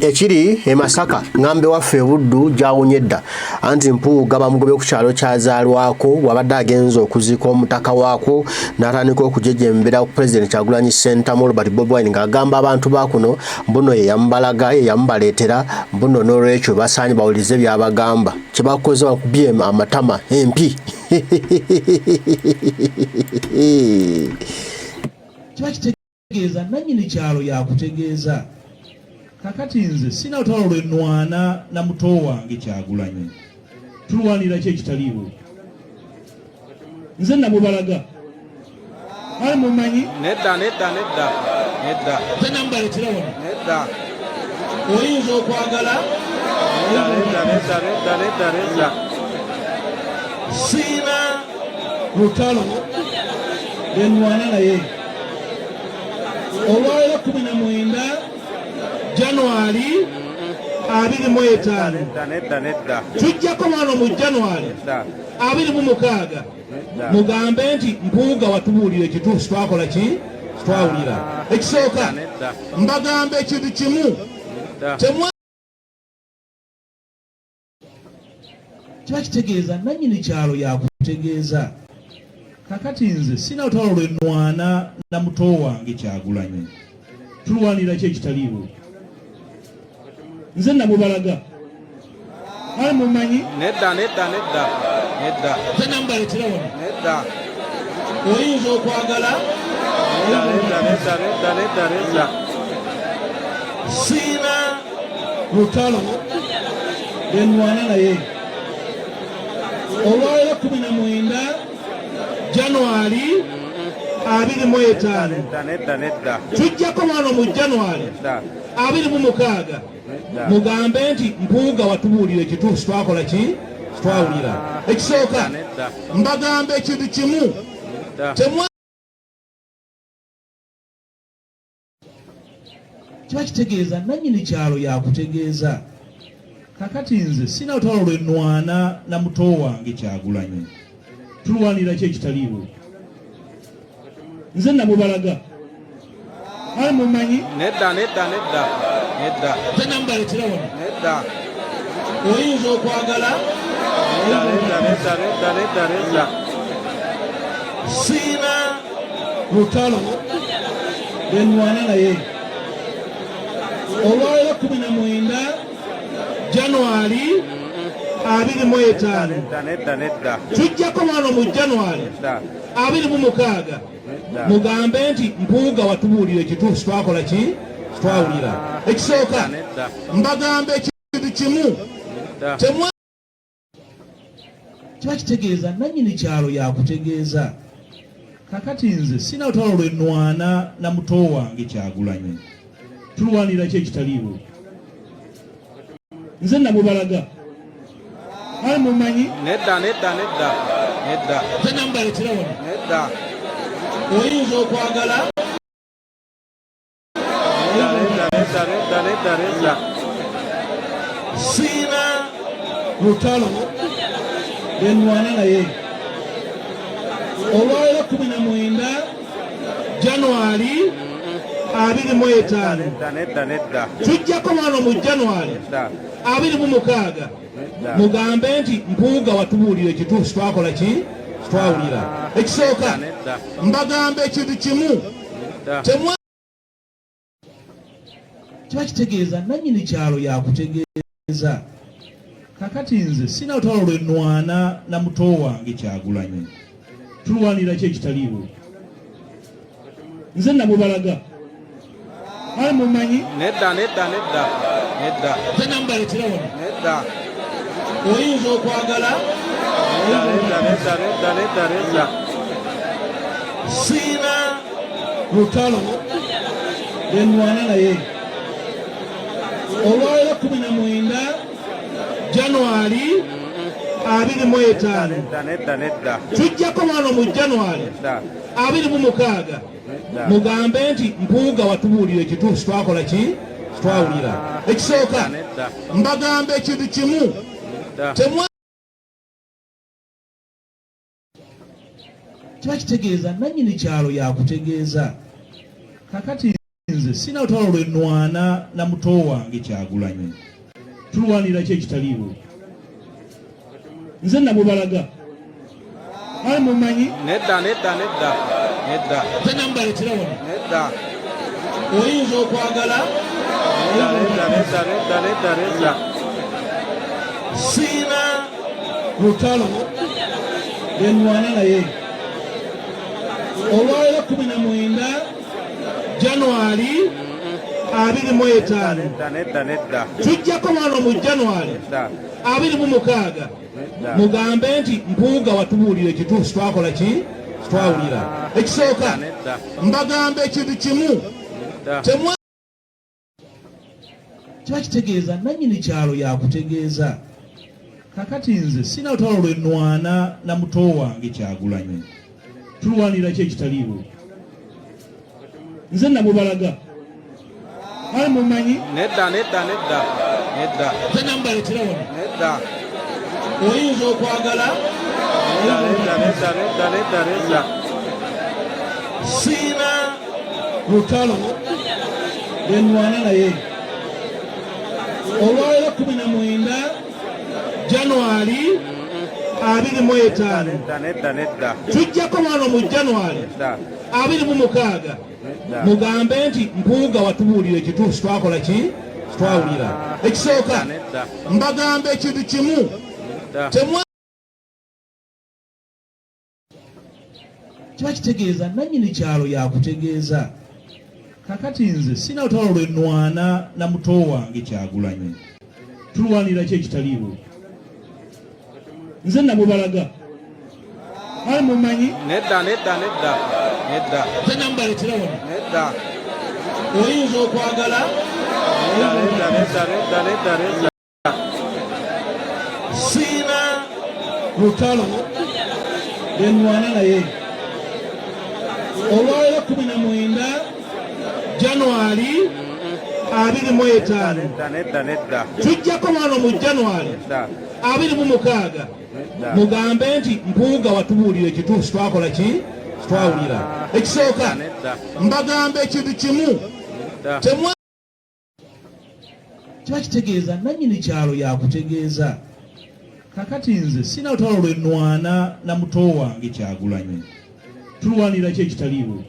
ekiri e Masaka ngambe waffe Buddu gyawunyedda anti Mpuuga bamugobe ku kyalo kyazaalwako wabadde agenza okuziika omutaka waako n'atandika okujejjembera ku President Kyagulanyi Ssentamu Robert Bobi Wine ng'agamba abantu baakuno mbuno ye yamubalaga ye yamubaleetera mbuno n'olwekyo basaanye bawulize byabagamba kye bakoze bakubye amatama empi kiba kitegeeza nannyini kyalo yakutegeeza kakati nze sina lutalo lwe nnwana na muto wange Kyagulanyi tulwanira ki ekitaliiwo nze namubalaga ali mumanyi nedda nze namubaleetera wano nedda oyinza okwagala nedda siina lutalo lwe nnwana naye olwaleero 19 January 25 nedda tujjako wano mu January 26 mugambe nti Mpuuga watubuulira ekituufu twakola ki twawulira ekisooka mbagamba ekintu kimu kiba kitegeeza nannyini kyalo yakutegeeza kakati nze sina lutalo lwe nnwana na muto wange Kyagulanyi tulwanira ki ekitaliiwo nze namubalaga ali mumanyi nedda nze namubaleetera wano nedda oyinza okwagala nedda siina lutalo lwe nnwana naye olwaleero 19 January 25 nedda tujjako wano mu January 26 mugambe nti Mpuuga watubuulira ekituufu twakola ki twawulira ekisooka mbagamba ekintu kimu kiba kitegeeza nannyini kyalo yakutegeeza kakati nze sina lutalo lwe nnwana na muto wange Kyagulanyi tulwanira ki ekitaliiwo nze namubalaga ali mumanyi nedda nze namubaleetera wano nedda oyinza okwagala nedda siina lutalo lwe nnwana naye olwaleero 19 January 25 nedda tujjako wano mu January 26 mugambe nti Mpuuga watubuulira ekituufu twakola ki twawulira ekisooka mbagamba ekintu kimu kiba kitegeeza nannyini kyalo yakutegeeza kakati nze sina lutalo lwe nnwana na muto wange Kyagulanyi tulwanira ki ekitaliiwo nze namubalaga ali mumanyi nedda nze namubaleetera wano nedda oyinza okwagala nedda siina lutalo lwe nnwana naye olwaleero 19 January 25 nedda tujjako wano mu January 26 mugambe nti Mpuuga watubuulira ekituufu twakola ki twawulira ekisooka mbagamba ekintu kimu kiba kitegeeza nannyini kyalo yakutegeeza kakati nze sina lutalo lwe nnwana na muto wange Kyagulanyi tulwanira ki ekitaliiwo nze namubalaga ali mumanyi nedda nze namubaleetera wano nedda oyinza okwagala nedda siina lutalo lwe nnwana naye olwaleero 19 January 25 nedda tujjako wano mu January 26 mugambe nti Mpuuga watubuulira ekituufu twakola ki twawulira ekisooka mbagamba ekintu kimu kiba kitegeeza nannyini kyalo yakutegeeza kakati nze sina lutalo lwe nnwana na muto wange Kyagulanyi. Tulwanira ki ekitaliiwo? Nze namubalaga. Ali mumanyi? Nedda. Nze namubaleetera wano. Nedda. Oyinza okwagala? Nedda. Siina lutalo lwe nnwana naye. Olwaleero 19 January 2025. Nedda. Tujjako wano mu January Nedda. 26 mugambe nti Mpuuga watubuulira ekituufu twakola ki? Twawulira. Ekisooka mbagamba ekintu kimu. Temwa kiba kitegeeza nannyini kyalo yakutegeeza. Kakati nze sina lutalo lwe nnwana na muto wange Kyagulanyi. Tulwanira ki ekitaliiwo? Nze namubalaga. Ali mumanyi? Nedda. Nze namubaleetera wano. Nedda. Oyinza okwagala? Nedda. Siina lutalo lwe nnwana naye. Olwaleero 19 January 2025. Nedda. Tujjako wano mu January Nedda. 26 mugambe nti Mpuuga watubuulira ekituufu twakola ki? Twawulira. Ekisooka mbagamba ekintu kimu. Temwa kiba kitegeeza nannyini kyalo yakutegeeza. Kakati nze sina lutalo lwe nnwana na muto wange Kyagulanyi. Tulwanira ki ekitaliiwo? Nze namubalaga. Ali mumanyi? Nedda. Nze namubaleetera wano. Nedda. Oyinza okwagala? Nedda. Siina lutalo lwe nnwana naye. Olwaleero 19 January 2025. Nedda. Tujjako wano mu January Nedda. 26 mugambe nti Mpuuga watubuulira ekituufu twakola ki? Twawulira. Ekisooka mbagamba ekintu kimu. Temwa kiba kitegeeza nannyini kyalo yakutegeeza. Kakati nze sina lutalo lwe nnwana na muto wange Kyagulanyi. Tulwanira ki ekitaliiwo?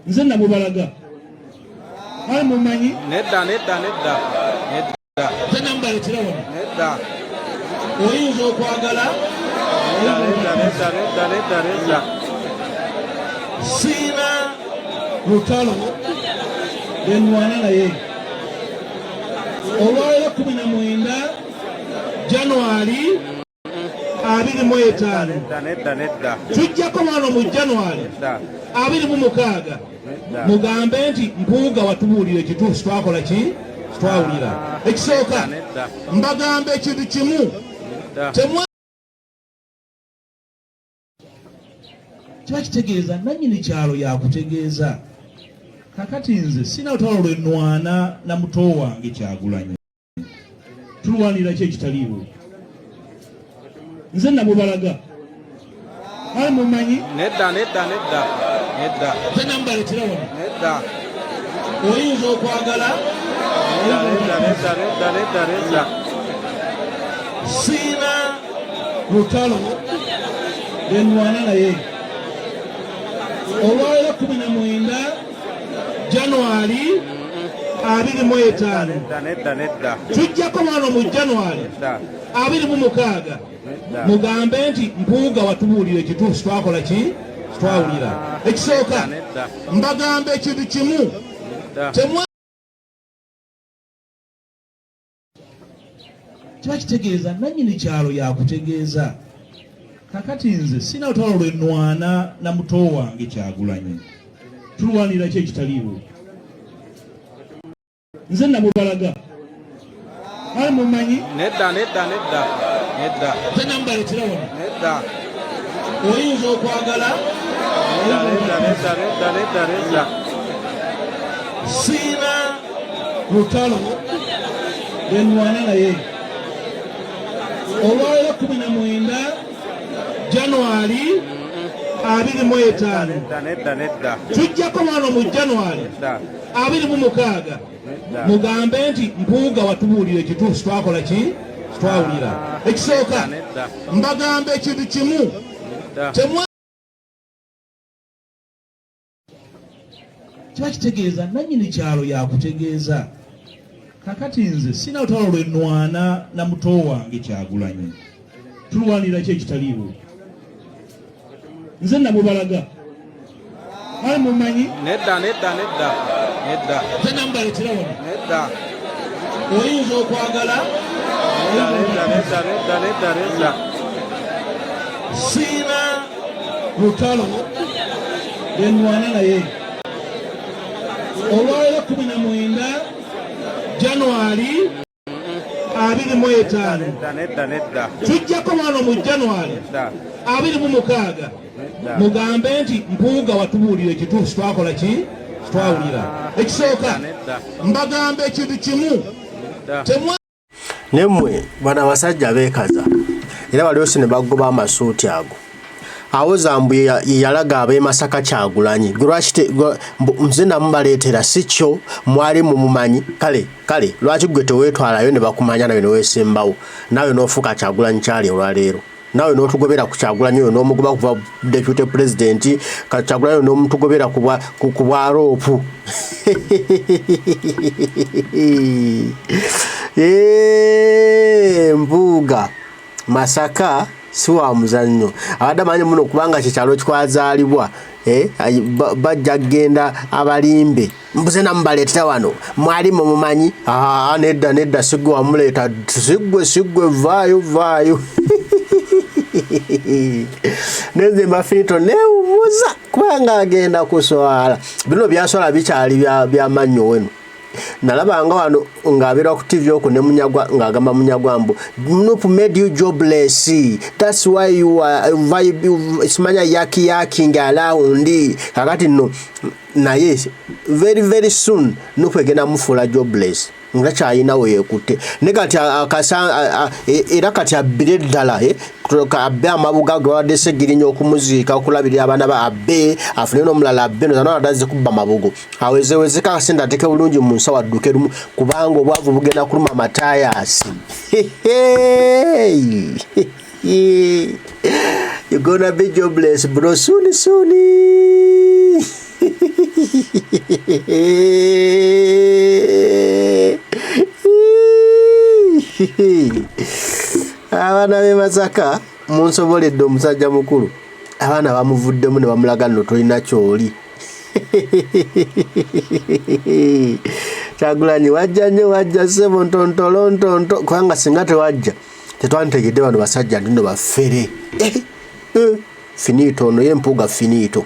Nze namubalaga. Ali mumanyi? Nedda. Nze namubaleetera wano. Nedda. Oyinza okwagala? Nedda. Siina lutalo lwe nnwana naye. Olwaleero 19 January 2025. Nedda. Tujjako wano mu January 26 mugambe nti Mpuuga watubuulira ekituufu twakola ki? Twawulira. Ekisooka mbagamba ekintu kimu. Temwa kiba kitegeeza nannyini kyalo yakutegeeza. Kakati nze sina lutalo lwe nnwana na muto wange Kyagulanyi. Tulwanira ki ekitaliiwo? Nze namubalaga. Ali mumanyi? Nedda. Nze namubaleetera wano. Nedda. Oyinza okwagala? Nedda. Siina lutalo lwe nnwana naye. Olwaleero 19 January 2025. Nedda. Tujjako wano mu January 26 mugambe nti Mpuuga watubuulira ekituufu twakola ki? Twawulira. Ekisooka mbagamba ekintu kimu. Temwa kiba kitegeeza nannyini kyalo yakutegeeza. Kakati nze sina lutalo lwe nnwana na muto wange Kyagulanyi. Tulwanira ki ekitaliiwo? Nze namubalaga. Ali mumanyi? Nedda. Nze namubaleetera wano. Nedda. Oyinza okwagala? Nedda. Siina lutalo lwe nnwana naye. Olwaleero 19 January 25 nedda tujjako wano mu January 26 mugambe nti Mpuuga watubuulira ekituufu twakola ki twawulira ekisooka mbagambe ekintu kimu kiba kitegeeza nannyini kyalo yakutegeeza kakati nze sina lutalo lwe nnwana na muto wange Kyagulanyi tulwanira ki ekitaliiwo nze namubalaga ali mumanyi nedda nze namubaletera wano nedda oyinza okwagala nedda siina lutalo lwe nnwana naye olwaleero 19 January 25 nedda tujjako wano mu January 26 mugambe nti Mpuuga watubuulira ekituufu twakola ki twawulira ekisooka mbagambe ekintu kimu nemwe bana abasajja beekaza era baliosi ne bagoba amasuuti ago awo Zambu yalaga ab'e Masaka Kyagulanyi nze namubaleetera si kyo mwali mumumanyi kale lwaki gwe teweetwalayo ne bakumanya nawe neweesembawo nawe n'ofuuka Kyagulanyi kyali olwaleero nawe n'otugobera ku Kyagulanyi oyo n'omugoba kuva deputy president Kyagulanyi oyo n'omutugobera ku bwaroopu Mpuuga Masaka si wa muzannyo abadde amanyi muno kubanga kyekyalo kikwazaalibwa bajja kgenda abalimbe mbuze namubaleetera wano mwali mumumanyi nedda sigwe wamuleeta sigwe vaayo nenze Mafinito neewubuza kubanga agenda kuswala bino byaswala bikyali byamannyo wenu nalabanga wano ng'abeera ku TV okwo ne Munyagwa ng'agamba Munyagwa mbu Nuupu made you jobless, that's why you are simanya yaking around kakati no naye very soon Nuupu egenda mufuula jobless nga kyayinawo yeekutte ne kati era kati abbire ddala abbe amabuga gwadde Segirinya okumuziika okulabirira abaana ba abbe afune n'omulala abbe nozana adazze kubba mabugo awezeweze kakasente ateke bulungi mu nsawo adduke lumu kubanga obwavu bugenda kuluma amatayasi you gonna be jobless bro soon abaana b'e Masaka munsoboledde omusajja mukulu abaana bamuvuddemu ne bamulaga nno tolina kyoli Kyagulanyi wajja nnyo wajja ssebo ntontolontonto kubanga singa tewajja tetwanditegedde bano basajja nti nno baffere finito ono ye Mpuuga finito